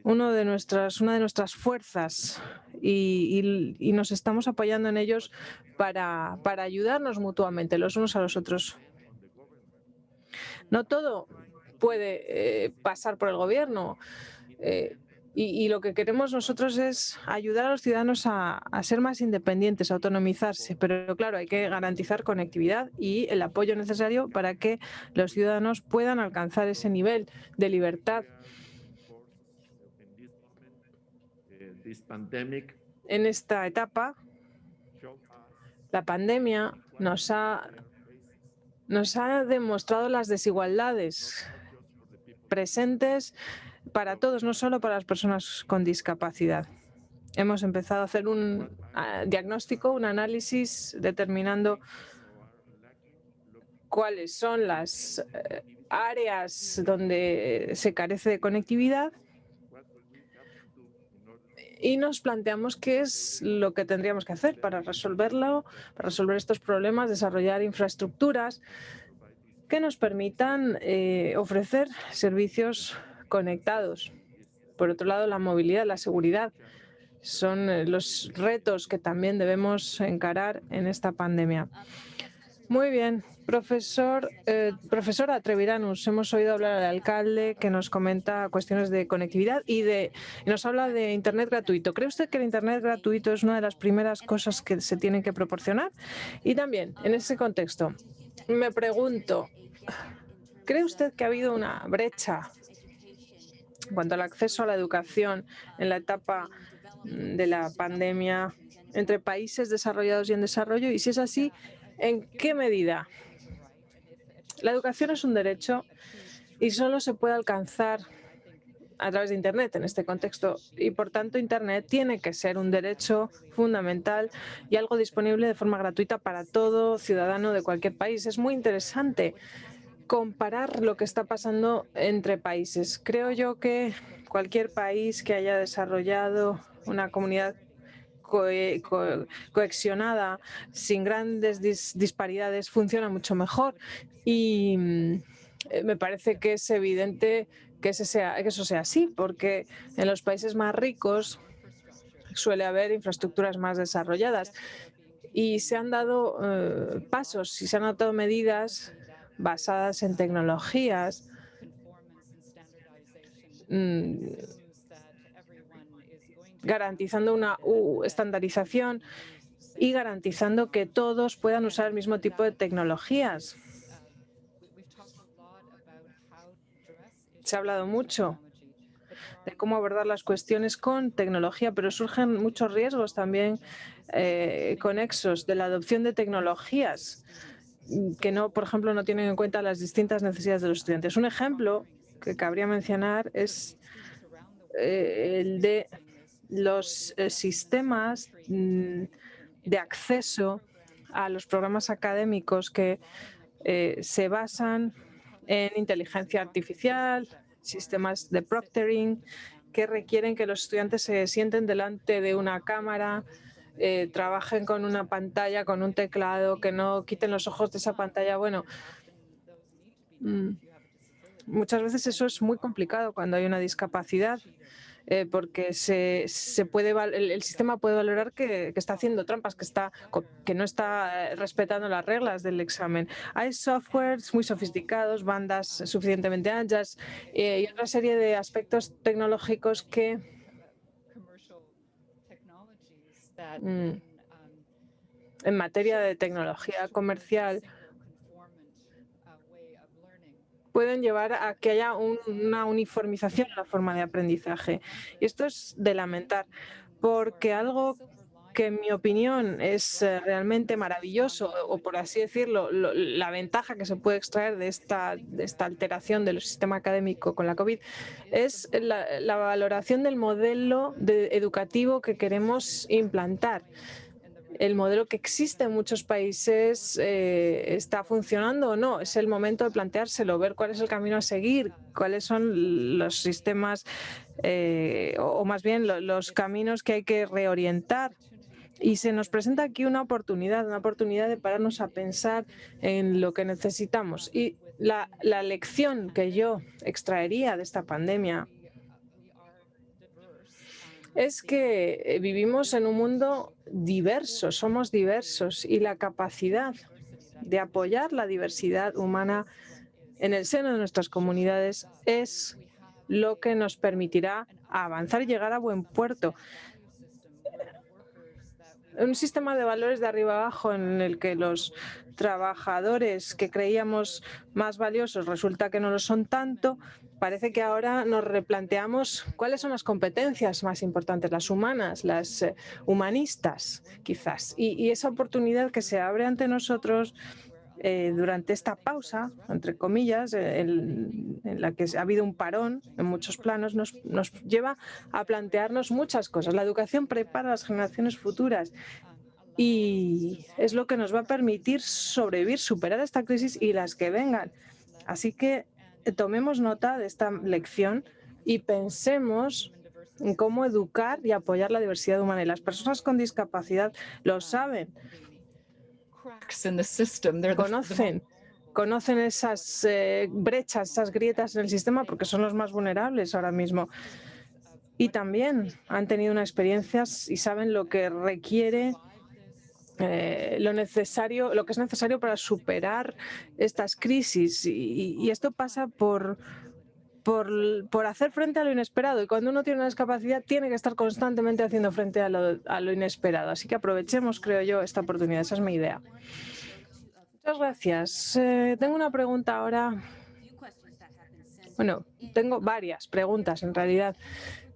una de nuestras fuerzas y nos estamos apoyando en ellos para ayudarnos mutuamente los unos a los otros. No todo puede pasar por el gobierno. Y lo que queremos nosotros es ayudar a los ciudadanos a ser más independientes, a autonomizarse. Pero claro, hay que garantizar conectividad y el apoyo necesario para que los ciudadanos puedan alcanzar ese nivel de libertad. En esta etapa, la pandemia nos ha demostrado las desigualdades presentes para todos, no solo para las personas con discapacidad. Hemos empezado a hacer un diagnóstico, un análisis, determinando cuáles son las áreas donde se carece de conectividad y nos planteamos qué es lo que tendríamos que hacer para resolverlo, para resolver estos problemas, desarrollar infraestructuras que nos permitan ofrecer servicios conectados. Por otro lado, la movilidad, la seguridad son los retos que también debemos encarar en esta pandemia. Muy bien, profesora Treviranus, hemos oído hablar al alcalde que nos comenta cuestiones de conectividad y nos habla de Internet gratuito. ¿Cree usted que el Internet gratuito es una de las primeras cosas que se tienen que proporcionar? Y también, en ese contexto, me pregunto, ¿cree usted que ha habido una brecha en cuanto al acceso a la educación en la etapa de la pandemia entre países desarrollados y en desarrollo? Y si es así, ¿en qué medida? La educación es un derecho y solo se puede alcanzar a través de Internet en este contexto y, por tanto, Internet tiene que ser un derecho fundamental y algo disponible de forma gratuita para todo ciudadano de cualquier país. Es muy interesante comparar lo que está pasando entre países. Creo yo que cualquier país que haya desarrollado una comunidad cohesionada, sin grandes disparidades, funciona mucho mejor. Y me parece que es evidente que eso sea así, porque en los países más ricos suele haber infraestructuras más desarrolladas y se han dado pasos y se han adoptado medidas basadas en tecnologías garantizando una estandarización y garantizando que todos puedan usar el mismo tipo de tecnologías. Se ha hablado mucho de cómo abordar las cuestiones con tecnología, pero surgen muchos riesgos también conexos de la adopción de tecnologías que no, por ejemplo, no tienen en cuenta las distintas necesidades de los estudiantes. Un ejemplo que cabría mencionar es el de los sistemas de acceso a los programas académicos que se basan en inteligencia artificial, sistemas de proctoring, que requieren que los estudiantes se sienten delante de una cámara, trabajen con una pantalla, con un teclado, que no quiten los ojos de esa pantalla. Bueno, muchas veces eso es muy complicado cuando hay una discapacidad, porque el sistema puede valorar que está haciendo trampas, que no está respetando las reglas del examen. Hay softwares muy sofisticados, bandas suficientemente anchas y otra serie de aspectos tecnológicos que en materia de tecnología comercial pueden llevar a que haya una uniformización en la forma de aprendizaje. Y esto es de lamentar, porque algo que en mi opinión es realmente maravilloso, o por así decirlo, la ventaja que se puede extraer de esta alteración del sistema académico con la COVID, es la valoración del modelo educativo que queremos implantar. El modelo que existe en muchos países está funcionando o no. Es el momento de planteárselo, ver cuál es el camino a seguir, cuáles son los sistemas o más bien los caminos que hay que reorientar. Y se nos presenta aquí una oportunidad de pararnos a pensar en lo que necesitamos. Y la lección que yo extraería de esta pandemia es que vivimos en un mundo diverso, somos diversos, y la capacidad de apoyar la diversidad humana en el seno de nuestras comunidades es lo que nos permitirá avanzar y llegar a buen puerto. Un sistema de valores de arriba abajo en el que los trabajadores que creíamos más valiosos resulta que no lo son tanto. Parece que ahora nos replanteamos cuáles son las competencias más importantes, las humanas, las humanistas, quizás. Y esa oportunidad que se abre ante nosotros durante esta pausa, entre comillas, en la que ha habido un parón en muchos planos, nos lleva a plantearnos muchas cosas. La educación prepara a las generaciones futuras y es lo que nos va a permitir sobrevivir, superar esta crisis y las que vengan. Así que tomemos nota de esta lección y pensemos en cómo educar y apoyar la diversidad humana. Y las personas con discapacidad lo saben. Conocen esas brechas, esas grietas en el sistema porque son los más vulnerables ahora mismo. Y también han tenido unas experiencias y saben lo que requiere, lo que es necesario para superar estas crisis. Y esto pasa por hacer frente a lo inesperado. Y cuando uno tiene una discapacidad, tiene que estar constantemente haciendo frente a lo inesperado. Así que aprovechemos, creo yo, esta oportunidad. Esa es mi idea. Muchas gracias. Tengo una pregunta ahora. Bueno, tengo varias preguntas, en realidad,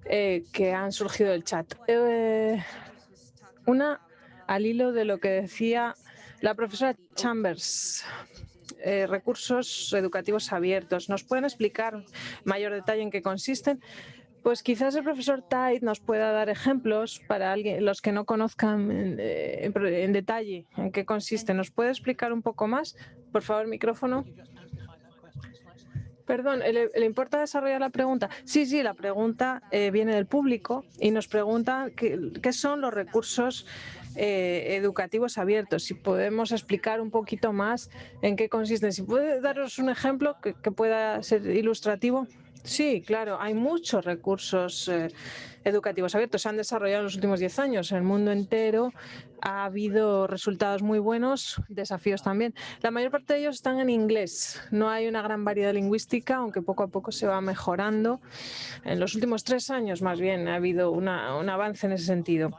que han surgido del chat. Una al hilo de lo que decía la profesora Chambers. Recursos educativos abiertos. ¿Nos pueden explicar en mayor detalle en qué consisten? Pues quizás el profesor Tait nos pueda dar ejemplos para los que no conozcan en detalle en qué consiste. ¿Nos puede explicar un poco más? Por favor, micrófono. Perdón, ¿le importa desarrollar la pregunta? Sí, la pregunta viene del público y nos pregunta qué son los recursos educativos abiertos. Si podemos explicar un poquito más en qué consisten. Si puede daros un ejemplo que pueda ser ilustrativo. Sí, claro, hay muchos recursos educativos abiertos. Se han desarrollado en los últimos 10 años en el mundo entero. Ha habido resultados muy buenos, desafíos también. La mayor parte de ellos están en inglés. No hay una gran variedad lingüística, aunque poco a poco se va mejorando. En los últimos 3 años, más bien, ha habido un avance en ese sentido.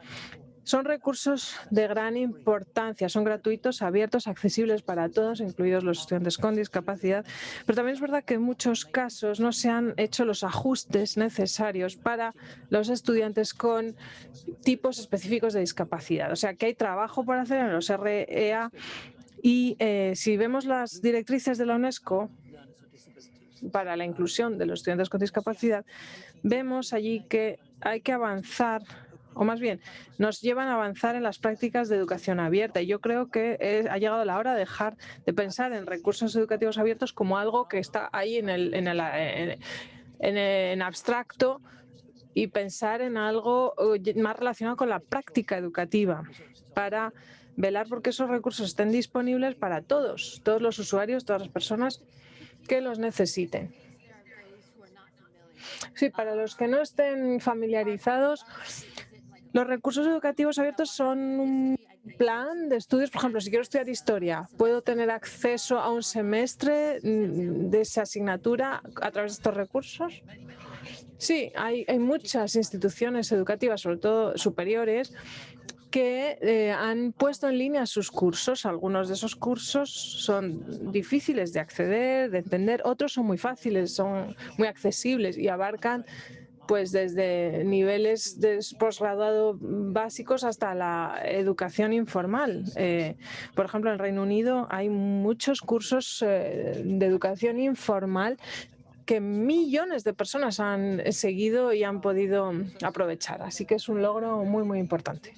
Son recursos de gran importancia, son gratuitos, abiertos, accesibles para todos, incluidos los estudiantes con discapacidad, pero también es verdad que en muchos casos no se han hecho los ajustes necesarios para los estudiantes con tipos específicos de discapacidad. O sea que hay trabajo por hacer en los REA y si vemos las directrices de la UNESCO para la inclusión de los estudiantes con discapacidad, vemos allí que hay que avanzar, o más bien, nos llevan a avanzar en las prácticas de educación abierta. Y yo creo que ha llegado la hora de dejar de pensar en recursos educativos abiertos como algo que está ahí en abstracto y pensar en algo más relacionado con la práctica educativa para velar porque esos recursos estén disponibles para todos los usuarios, todas las personas que los necesiten. Sí, para los que no estén familiarizados, los recursos educativos abiertos son un plan de estudios. Por ejemplo, si quiero estudiar historia, ¿puedo tener acceso a un semestre de esa asignatura a través de estos recursos? Sí, hay muchas instituciones educativas, sobre todo superiores, que han puesto en línea sus cursos. Algunos de esos cursos son difíciles de acceder, de entender, otros son muy fáciles, son muy accesibles y abarcan pues desde niveles de posgraduado básicos hasta la educación informal. Por ejemplo, en el Reino Unido hay muchos cursos de educación informal que millones de personas han seguido y han podido aprovechar. Así que es un logro muy, muy importante.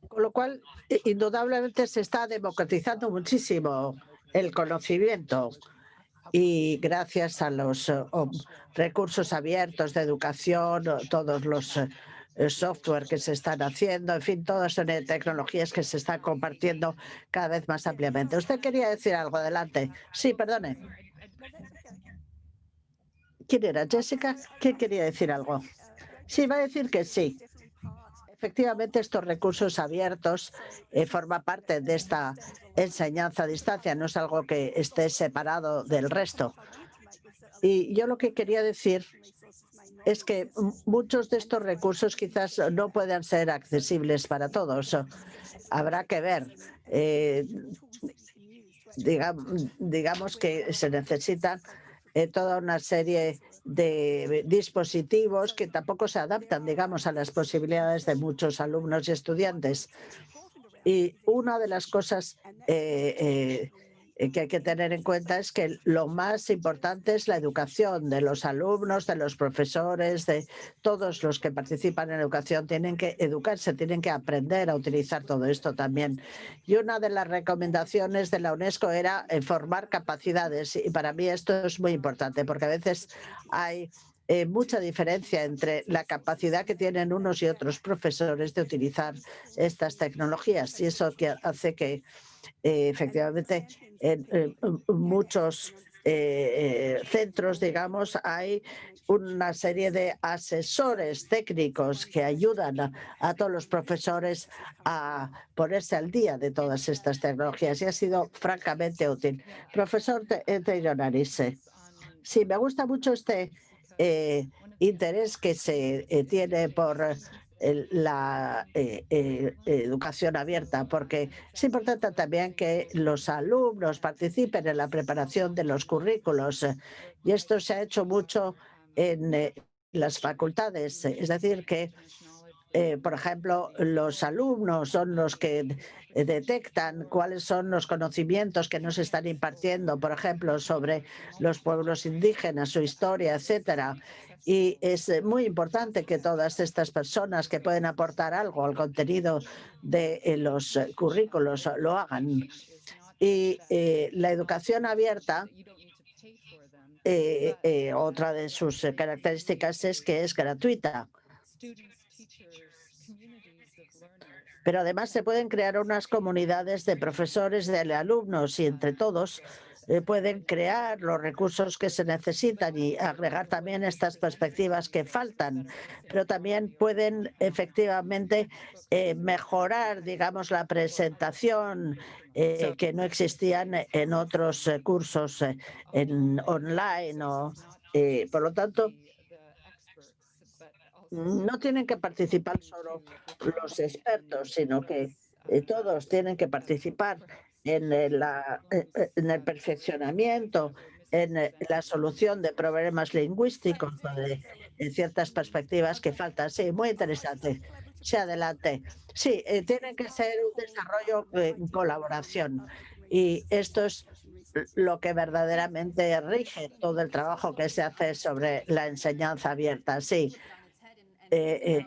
Con lo cual, indudablemente se está democratizando muchísimo el conocimiento y gracias a los recursos abiertos de educación, todos los software que se están haciendo, en fin, todas son tecnologías que se están compartiendo cada vez más ampliamente. Usted quería decir algo, adelante. Sí, perdone. ¿Quién era? ¿Jessica? ¿Quién quería decir algo? Sí, va a decir que sí. Efectivamente, estos recursos abiertos forman parte de esta enseñanza a distancia, no es algo que esté separado del resto. Y yo lo que quería decir es que muchos de estos recursos quizás no puedan ser accesibles para todos. Habrá que ver. Digamos que se necesitan toda una serie de dispositivos que tampoco se adaptan, digamos, a las posibilidades de muchos alumnos y estudiantes. Y una de las cosas que hay que tener en cuenta es que lo más importante es la educación de los alumnos, de los profesores, de todos los que participan en educación. Tienen que educarse, tienen que aprender a utilizar todo esto también. Y una de las recomendaciones de la UNESCO era formar capacidades. Y para mí esto es muy importante porque a veces hay mucha diferencia entre la capacidad que tienen unos y otros profesores de utilizar estas tecnologías. Y eso que hace que efectivamente en muchos centros, digamos, hay una serie de asesores técnicos que ayudan a todos los profesores a ponerse al día de todas estas tecnologías y ha sido francamente útil. Profesor Taylor Arise, sí, me gusta mucho este interés que se tiene por la educación abierta, porque es importante también que los alumnos participen en la preparación de los currículos y esto se ha hecho mucho en las facultades, es decir, que por ejemplo, los alumnos son los que detectan cuáles son los conocimientos que nos están impartiendo, por ejemplo, sobre los pueblos indígenas, su historia, etcétera. Y es muy importante que todas estas personas que pueden aportar algo al contenido de los currículos lo hagan. Y la educación abierta, otra de sus características es que es gratuita. Pero además se pueden crear unas comunidades de profesores, de alumnos y entre todos pueden crear los recursos que se necesitan y agregar también estas perspectivas que faltan, pero también pueden efectivamente mejorar, digamos, la presentación que no existían en otros cursos en online. Por lo tanto, no tienen que participar solo los expertos, sino que todos tienen que participar en en el perfeccionamiento, en la solución de problemas lingüísticos o de ciertas perspectivas que faltan. Sí, muy interesante. Sí, adelante. Sí, tiene que ser un desarrollo en colaboración y esto es lo que verdaderamente rige todo el trabajo que se hace sobre la enseñanza abierta. Sí,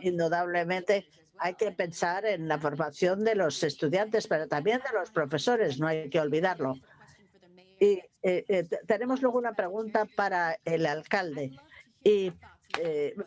indudablemente hay que pensar en la formación de los estudiantes, pero también de los profesores, no hay que olvidarlo. Y tenemos luego una pregunta para el alcalde. Y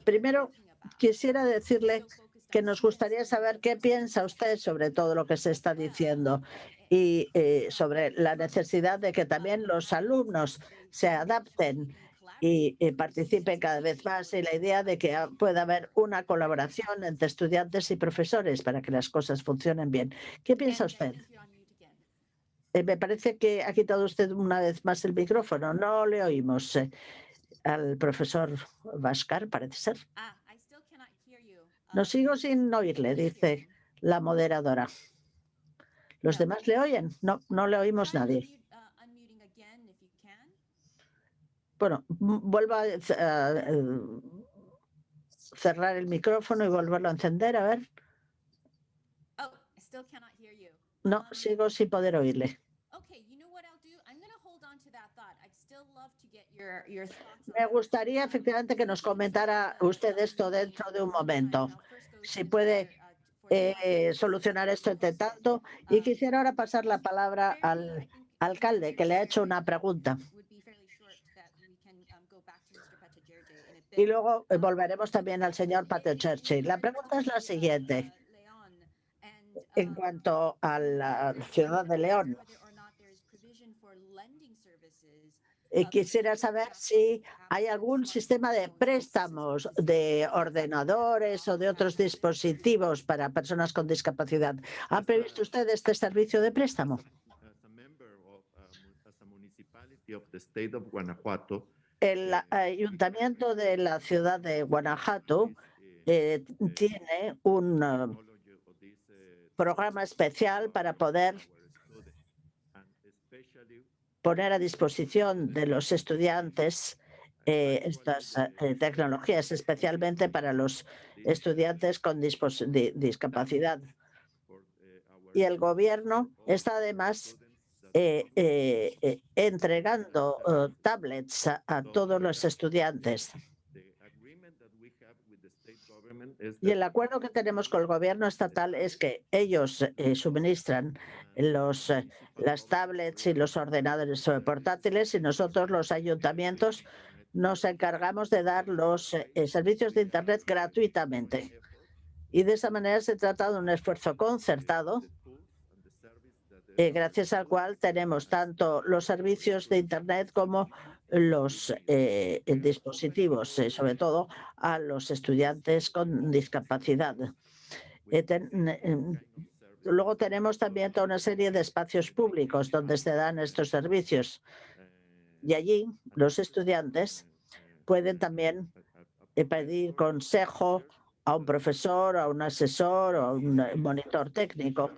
primero quisiera decirle que nos gustaría saber qué piensa usted sobre todo lo que se está diciendo y sobre la necesidad de que también los alumnos se adapten y participen cada vez más y la idea de que pueda haber una colaboración entre estudiantes y profesores para que las cosas funcionen bien. ¿Qué piensa usted? Me parece que ha quitado usted una vez más el micrófono. No le oímos al profesor Bhaskar, parece ser. No sigo sin oírle, dice la moderadora. ¿Los demás le oyen? No, no le oímos nadie. Bueno, vuelva a cerrar el micrófono y volverlo a encender, a ver. No, sigo sin poder oírle. Me gustaría efectivamente que nos comentara usted esto dentro de un momento. Si puede solucionar esto entre tanto. Y quisiera ahora pasar la palabra al alcalde, que le ha hecho una pregunta. Y luego volveremos también al señor Patecherchi. La pregunta es la siguiente. En cuanto a la ciudad de León, quisiera saber si hay algún sistema de préstamos de ordenadores o de otros dispositivos para personas con discapacidad. ¿Ha previsto usted este servicio de préstamo? El ayuntamiento de la ciudad de Guanajuato tiene un programa especial para poder poner a disposición de los estudiantes estas tecnologías, especialmente para los estudiantes con discapacidad. Y el gobierno está además entregando tablets a todos los estudiantes. Y el acuerdo que tenemos con el gobierno estatal es que ellos suministran las tablets y los ordenadores portátiles y nosotros, los ayuntamientos, nos encargamos de dar los servicios de Internet gratuitamente. Y de esa manera se trata de un esfuerzo concertado, gracias al cual tenemos tanto los servicios de Internet como los dispositivos, sobre todo a los estudiantes con discapacidad. Luego tenemos también toda una serie de espacios públicos donde se dan estos servicios. Y allí los estudiantes pueden también pedir consejo a un profesor, a un asesor o a un monitor técnico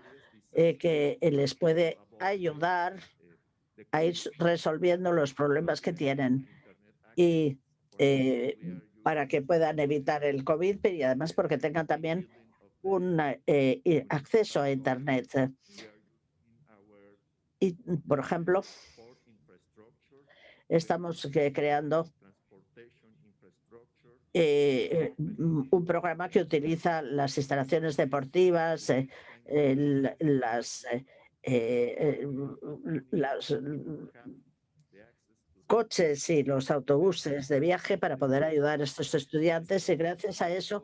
que les puede ayudar a ir resolviendo los problemas que tienen y para que puedan evitar el COVID, y además porque tengan también un acceso a Internet. Y, por ejemplo, estamos creando un programa que utiliza las instalaciones deportivas, los coches y los autobuses de viaje para poder ayudar a estos estudiantes, y gracias a eso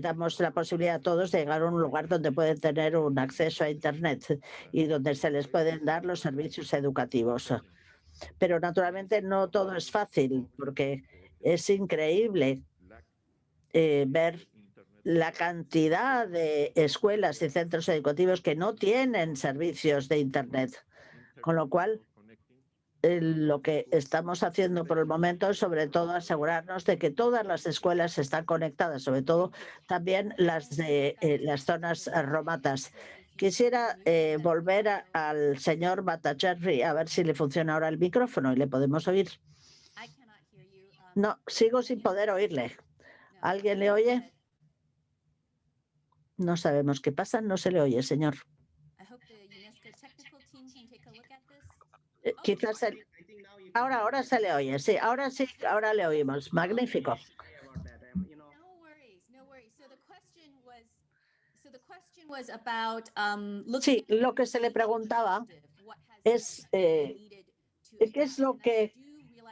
damos la posibilidad a todos de llegar a un lugar donde pueden tener un acceso a Internet y donde se les pueden dar los servicios educativos. Pero naturalmente no todo es fácil, porque es increíble ver la cantidad de escuelas y centros educativos que no tienen servicios de Internet. Con lo cual, lo que estamos haciendo por el momento es sobre todo asegurarnos de que todas las escuelas están conectadas, sobre todo también las de las zonas remotas. Quisiera volver al señor Bhattacharjee a ver si le funciona ahora el micrófono y le podemos oír. No, sigo sin poder oírle. ¿Alguien le oye? No sabemos qué pasa, no se le oye, señor. Quizás ahora se le oye, sí, ahora le oímos. Magnífico. Sí, lo que se le preguntaba es qué es lo que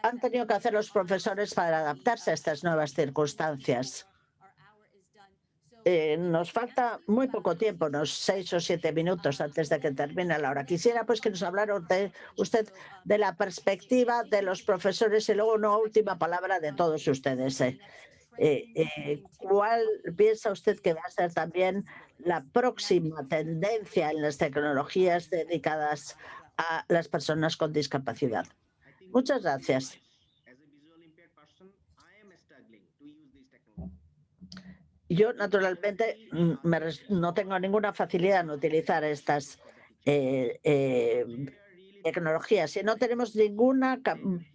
han tenido que hacer los profesores para adaptarse a estas nuevas circunstancias. Nos falta muy poco tiempo, unos 6 o 7 minutos antes de que termine la hora. Quisiera pues que nos hablara usted de la perspectiva de los profesores y luego una última palabra de todos ustedes. ¿Cuál piensa usted que va a ser también la próxima tendencia en las tecnologías dedicadas a las personas con discapacidad? Muchas gracias. Yo, naturalmente, no tengo ninguna facilidad en utilizar estas tecnologías y no tenemos ninguna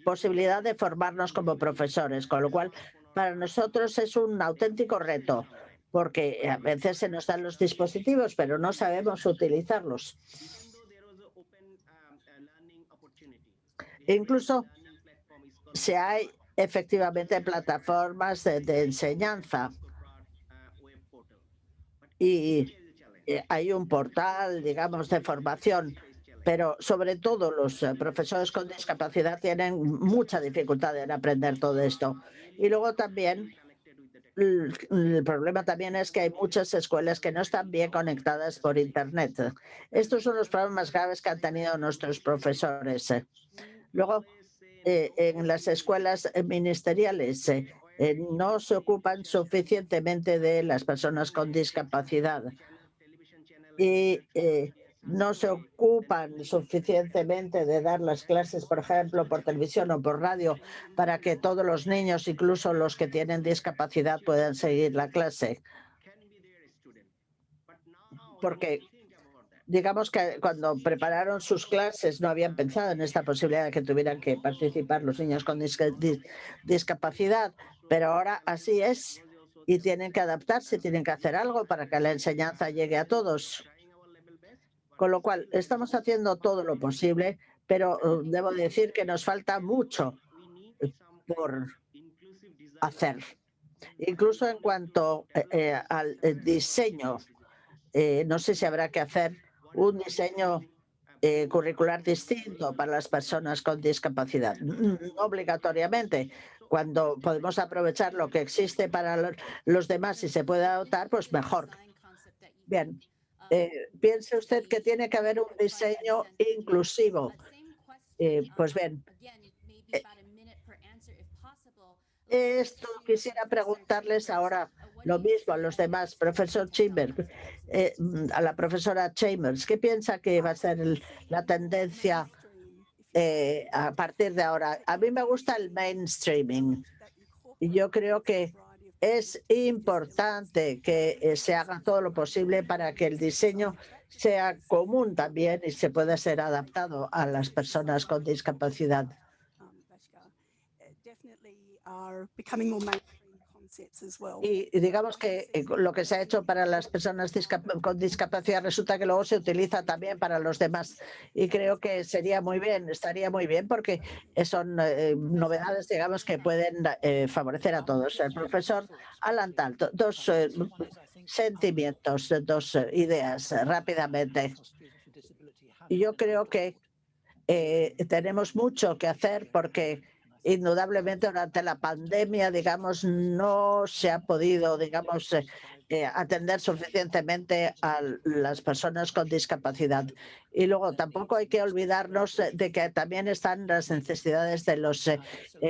posibilidad de formarnos como profesores, con lo cual para nosotros es un auténtico reto, porque a veces se nos dan los dispositivos, pero no sabemos utilizarlos. Incluso si hay efectivamente plataformas de enseñanza y hay un portal, digamos, de formación, pero sobre todo los profesores con discapacidad tienen mucha dificultad en aprender todo esto. Y luego también el problema también es que hay muchas escuelas que no están bien conectadas por Internet. Estos son los problemas graves que han tenido nuestros profesores. Luego, en las escuelas ministeriales no se ocupan suficientemente de las personas con discapacidad y no se ocupan suficientemente de dar las clases, por ejemplo, por televisión o por radio, para que todos los niños, incluso los que tienen discapacidad, puedan seguir la clase. Porque digamos que cuando prepararon sus clases no habían pensado en esta posibilidad de que tuvieran que participar los niños con discapacidad, pero ahora así es y tienen que adaptarse, tienen que hacer algo para que la enseñanza llegue a todos. Con lo cual, estamos haciendo todo lo posible, pero debo decir que nos falta mucho por hacer. Incluso en cuanto al diseño, no sé si habrá que hacer un diseño curricular distinto para las personas con discapacidad. No obligatoriamente. Cuando podemos aprovechar lo que existe para los demás y se puede adoptar, pues mejor. Bien. ¿Piensa usted que tiene que haber un diseño inclusivo? Pues bien, esto quisiera preguntarles ahora lo mismo a los demás. Profesor Chambers, a la profesora Chambers, ¿qué piensa que va a ser la tendencia a partir de ahora? A mí me gusta el mainstreaming y yo creo que es importante que se haga todo lo posible para que el diseño sea común también y se pueda ser adaptado a las personas con discapacidad. Y digamos que lo que se ha hecho para las personas con discapacidad resulta que luego se utiliza también para los demás. Y creo que sería muy bien, estaría muy bien, porque son novedades, digamos, que pueden favorecer a todos. El profesor Alan Tal, dos sentimientos, dos ideas rápidamente. Yo creo que tenemos mucho que hacer porque indudablemente durante la pandemia, digamos, no se ha podido, digamos, atender suficientemente a las personas con discapacidad. Y luego tampoco hay que olvidarnos de que también están las necesidades de las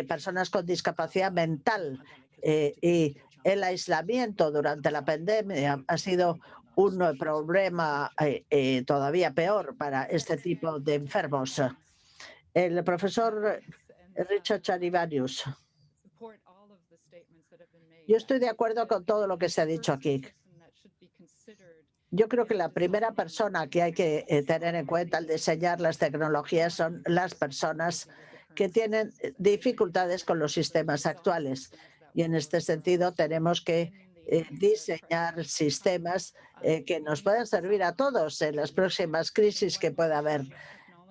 personas con discapacidad mental. Y el aislamiento durante la pandemia ha sido un problema todavía peor para este tipo de enfermos. El profesor Richard Charivarius. Yo estoy de acuerdo con todo lo que se ha dicho aquí. Yo creo que la primera persona que hay que tener en cuenta al diseñar las tecnologías son las personas que tienen dificultades con los sistemas actuales. Y en este sentido tenemos que diseñar sistemas que nos puedan servir a todos en las próximas crisis que pueda haber.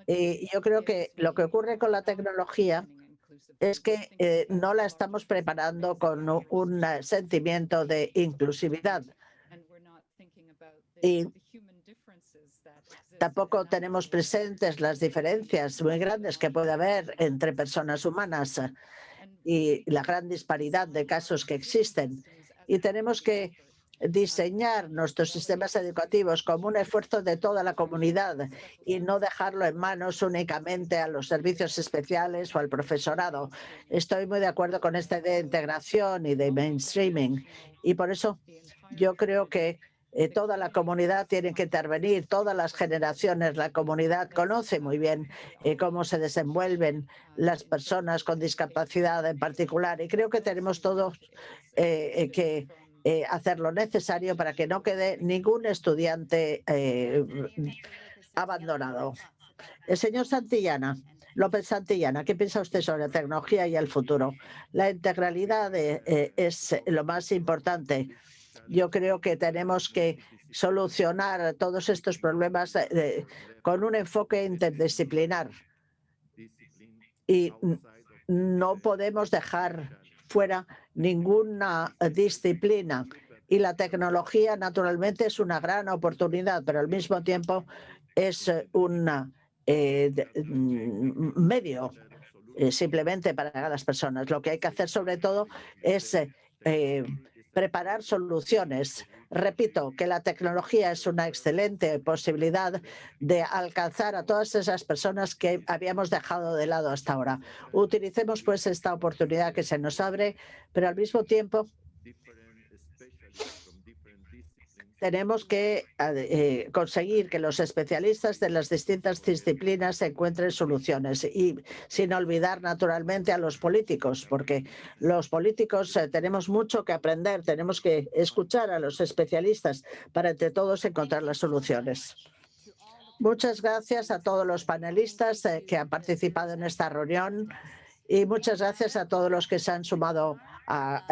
Y yo creo que lo que ocurre con la tecnología es que no la estamos preparando con un sentimiento de inclusividad. Y tampoco tenemos presentes las diferencias muy grandes que puede haber entre personas humanas y la gran disparidad de casos que existen. Y tenemos que diseñar nuestros sistemas educativos como un esfuerzo de toda la comunidad y no dejarlo en manos únicamente a los servicios especiales o al profesorado. Estoy muy de acuerdo con esta idea de integración y de mainstreaming y por eso yo creo que toda la comunidad tiene que intervenir, todas las generaciones. La comunidad conoce muy bien cómo se desenvuelven las personas con discapacidad en particular y creo que tenemos todos que hacer lo necesario para que no quede ningún estudiante abandonado. El señor López Santillana, ¿qué piensa usted sobre la tecnología y el futuro? La integralidad es lo más importante. Yo creo que tenemos que solucionar todos estos problemas con un enfoque interdisciplinar y no podemos dejar fuera ninguna disciplina. Y la tecnología, naturalmente, es una gran oportunidad, pero al mismo tiempo es un medio simplemente para las personas. Lo que hay que hacer, sobre todo, es preparar soluciones. Repito que la tecnología es una excelente posibilidad de alcanzar a todas esas personas que habíamos dejado de lado hasta ahora. Utilicemos pues esta oportunidad que se nos abre, pero al mismo tiempo tenemos que conseguir que los especialistas de las distintas disciplinas encuentren soluciones y sin olvidar naturalmente a los políticos, porque los políticos tenemos mucho que aprender, tenemos que escuchar a los especialistas para entre todos encontrar las soluciones. Muchas gracias a todos los panelistas que han participado en esta reunión y muchas gracias a todos los que se han sumado a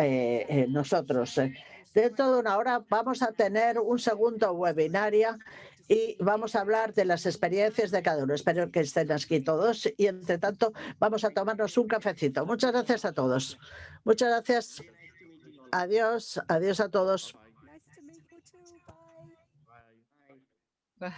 nosotros. Dentro de una hora vamos a tener un segundo webinario y vamos a hablar de las experiencias de cada uno. Espero que estén aquí todos y, entre tanto, vamos a tomarnos un cafecito. Muchas gracias a todos. Muchas gracias. Adiós. Adiós a todos. Bye.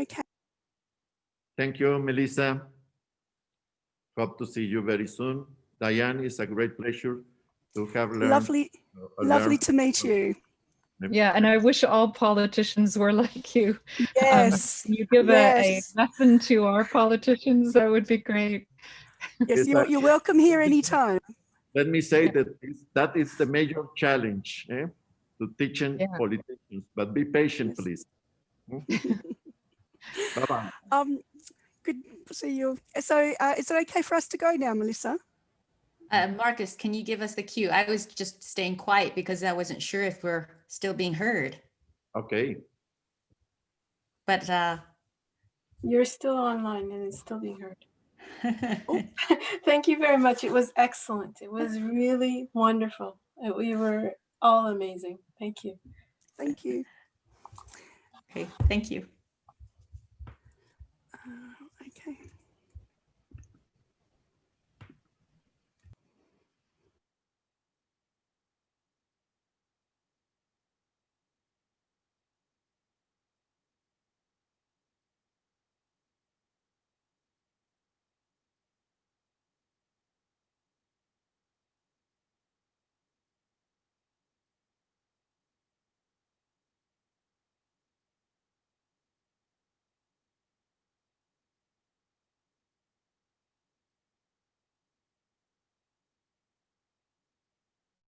Okay. Thank you, Melissa. Hope to see you very soon. Diane, it's a great pleasure to have learned. Lovely to meet you. Yeah, and I wish all politicians were like you. Yes. You give a yes. lesson to our politicians, that would be great. Yes, you're welcome here anytime. Let me say that is the major challenge to teaching politicians, but be patient, please. Bye-bye. Good to see you. So is it okay for us to go now, Melissa? Marcus, can you give us the cue? I was just staying quiet because I wasn't sure if we're still being heard. Okay. But you're still online and it's still being heard. Thank you very much. It was excellent. It was really wonderful. We were all amazing. Thank you. Thank you. Okay, thank you.